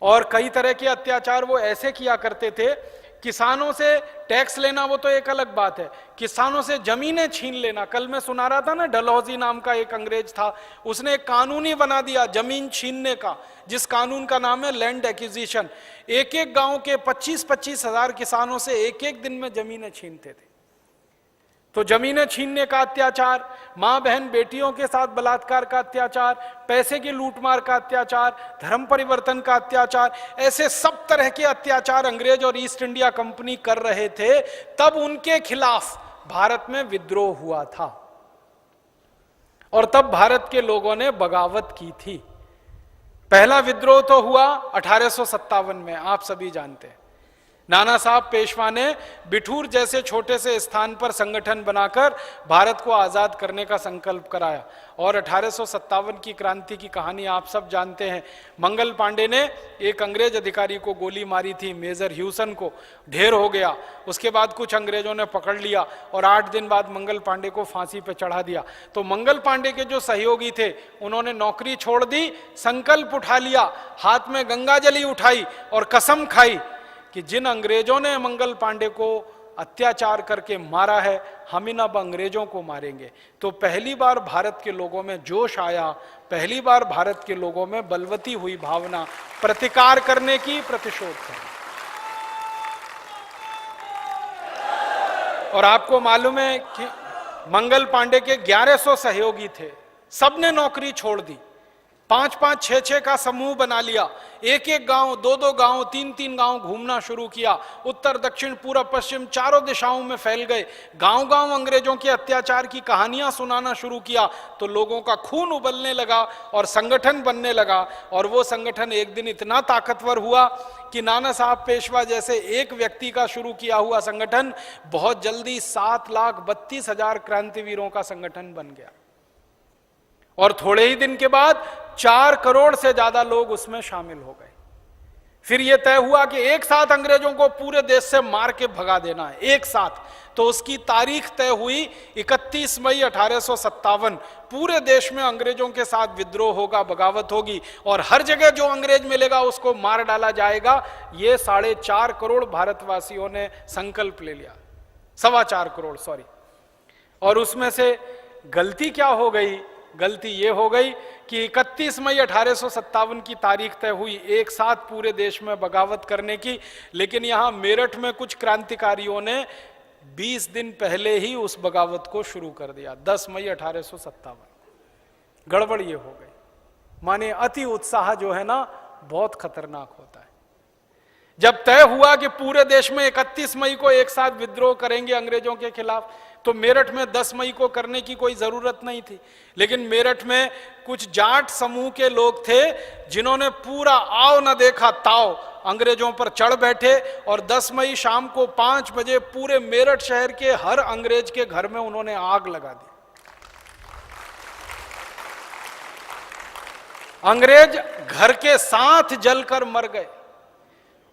और कई तरह के अत्याचार वो ऐसे किया करते थे। किसानों से टैक्स लेना वो तो एक अलग बात है, किसानों से जमीनें छीन लेना। कल मैं सुना रहा था ना, डलहौजी नाम का एक अंग्रेज था, उसने एक कानून ही बना दिया जमीन छीनने का, जिस कानून का नाम है लैंड एक्विजिशन। एक एक गांव के 25-25 हजार किसानों से एक एक दिन में जमीनें छीनते थे। तो जमीनें छीनने का अत्याचार, मां बहन बेटियों के साथ बलात्कार का अत्याचार, पैसे की लूटमार का अत्याचार, धर्म परिवर्तन का अत्याचार, ऐसे सब तरह के अत्याचार अंग्रेज और ईस्ट इंडिया कंपनी कर रहे थे। तब उनके खिलाफ भारत में विद्रोह हुआ था और तब भारत के लोगों ने बगावत की थी। पहला विद्रोह तो हुआ 1857 में, आप सभी जानते हैं। नाना साहब पेशवा ने बिठूर जैसे छोटे से स्थान पर संगठन बनाकर भारत को आजाद करने का संकल्प कराया। और 1857 की क्रांति की कहानी आप सब जानते हैं। मंगल पांडे ने एक अंग्रेज अधिकारी को गोली मारी थी, मेजर ह्यूसन को, ढेर हो गया। उसके बाद कुछ अंग्रेजों ने पकड़ लिया और 8 दिन बाद मंगल पांडे को फांसी पर चढ़ा दिया। तो मंगल पांडे के जो सहयोगी थे उन्होंने नौकरी छोड़ दी, संकल्प उठा लिया, हाथ में गंगाजली उठाई और कसम खाई कि जिन अंग्रेजों ने मंगल पांडे को अत्याचार करके मारा है, हम इन अब अंग्रेजों को मारेंगे। तो पहली बार भारत के लोगों में जोश आया, पहली बार भारत के लोगों में बलवती हुई भावना प्रतिकार करने की, प्रतिशोध करने। और आपको मालूम है कि मंगल पांडे के 1100 सहयोगी थे, सबने नौकरी छोड़ दी, 5-5, 6-6 का समूह बना लिया, एक एक गांव, 2-2 गांव, 3-3 गांव घूमना शुरू किया, उत्तर दक्षिण पूरब पश्चिम चारों दिशाओं में फैल गए, गांव-गांव अंग्रेजों के अत्याचार की कहानियां सुनाना शुरू किया। तो लोगों का खून उबलने लगा और संगठन बनने लगा। और वो संगठन एक दिन इतना ताकतवर हुआ कि नाना साहब पेशवा जैसे एक व्यक्ति का शुरू किया हुआ संगठन बहुत जल्दी 7,32,000 क्रांतिवीरों का संगठन बन गया। और थोड़े ही दिन के बाद 4 करोड़ से ज्यादा लोग उसमें शामिल हो गए। फिर यह तय हुआ कि एक साथ अंग्रेजों को पूरे देश से मार के भगा देना है, एक साथ। तो उसकी तारीख तय हुई 31 मई 1857। पूरे देश में अंग्रेजों के साथ विद्रोह होगा, बगावत होगी और हर जगह जो अंग्रेज मिलेगा उसको मार डाला जाएगा। ये 4.5 करोड़ भारतवासियों ने संकल्प ले लिया, 4.25 करोड़, सॉरी। और उसमें से गलती क्या हो गई? गलती ये हो गई कि 31 मई 1857 की तारीख तय हुई एक साथ पूरे देश में बगावत करने की, लेकिन यहां मेरठ में कुछ क्रांतिकारियों ने 20 दिन पहले ही उस बगावत को शुरू कर दिया, 10 मई 1857। गड़बड़ ये हो गई। माने अति उत्साह जो है ना, बहुत खतरनाक होता है। जब तय हुआ कि पूरे देश में 31 मई को एक साथ विद्रोह करेंगे अंग्रेजों के खिलाफ, तो मेरठ में 10 मई को करने की कोई जरूरत नहीं थी। लेकिन मेरठ में कुछ जाट समूह के लोग थे जिन्होंने पूरा आओ न देखा ताव अंग्रेजों पर चढ़ बैठे और 10 मई शाम को 5 बजे पूरे मेरठ शहर के हर अंग्रेज के घर में उन्होंने आग लगा दी। अंग्रेज घर के साथ जलकर मर गए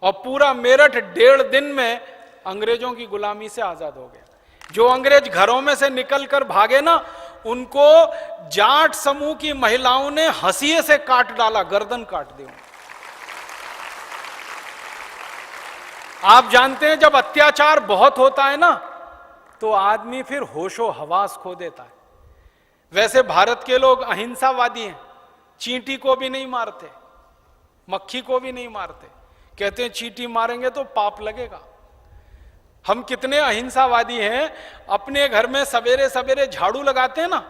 और पूरा मेरठ 1.5 दिन में अंग्रेजों की गुलामी से आजाद हो गया। जो अंग्रेज घरों में से निकलकर भागे ना, उनको जाट समूह की महिलाओं ने हंसिए से काट डाला, गर्दन काट दी। आप जानते हैं जब अत्याचार बहुत होता है ना, तो आदमी फिर होशो हवास खो देता है। वैसे भारत के लोग अहिंसावादी हैं, चींटी को भी नहीं मारते, मक्खी को भी नहीं मारते, कहते हैं चींटी मारेंगे तो पाप लगेगा। हम कितने अहिंसावादी हैं, अपने घर में सवेरे सवेरे झाड़ू लगाते हैं ना,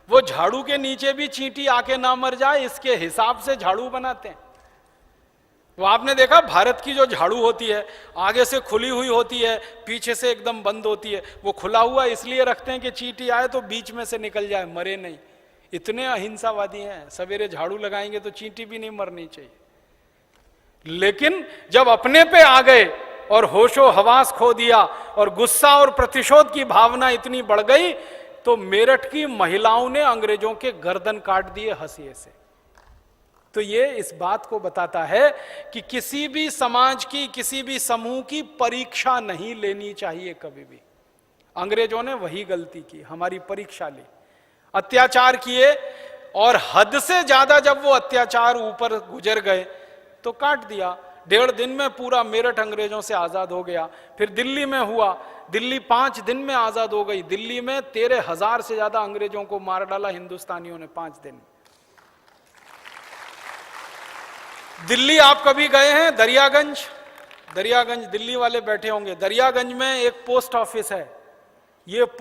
वो झाड़ू के नीचे भी चींटी आके ना मर जाए इसके हिसाब से झाड़ू बनाते हैं। तो आपने देखा भारत की जो झाड़ू होती है आगे से खुली हुई होती है, पीछे से एकदम बंद होती है। वो खुला हुआ इसलिए रखते हैं कि चींटी आए तो बीच में से निकल जाए, मरे नहीं। इतने अहिंसावादी हैं, सवेरे झाड़ू लगाएंगे तो चींटी भी नहीं मरनी चाहिए। लेकिन जब अपने पे आ गए और होशो हवास खो दिया और गुस्सा और प्रतिशोध की भावना इतनी बढ़ गई, तो मेरठ की महिलाओं ने अंग्रेजों के गर्दन काट दिए हंसिए से। तो ये इस बात को बताता है कि किसी भी समाज की, किसी भी समूह की परीक्षा नहीं लेनी चाहिए कभी भी। अंग्रेजों ने वही गलती की, हमारी परीक्षा ली, अत्याचार किए और हद से ज्यादा जब वो अत्याचार ऊपर गुजर गए तो काट दिया। 1.5 दिन में पूरा मेरठ अंग्रेजों से आजाद हो गया। फिर दिल्ली में हुआ, दिल्ली 5 दिन में आजाद हो गई। दिल्ली में 13,000 से ज्यादा अंग्रेजों को मार डाला हिंदुस्तानियों ने 5 दिन। दिल्ली आप कभी गए हैं? दरियागंज, दरियागंज दिल्ली वाले बैठे होंगे। दरियागंज में एक पोस्ट ऑफिस है। ये पोस्ट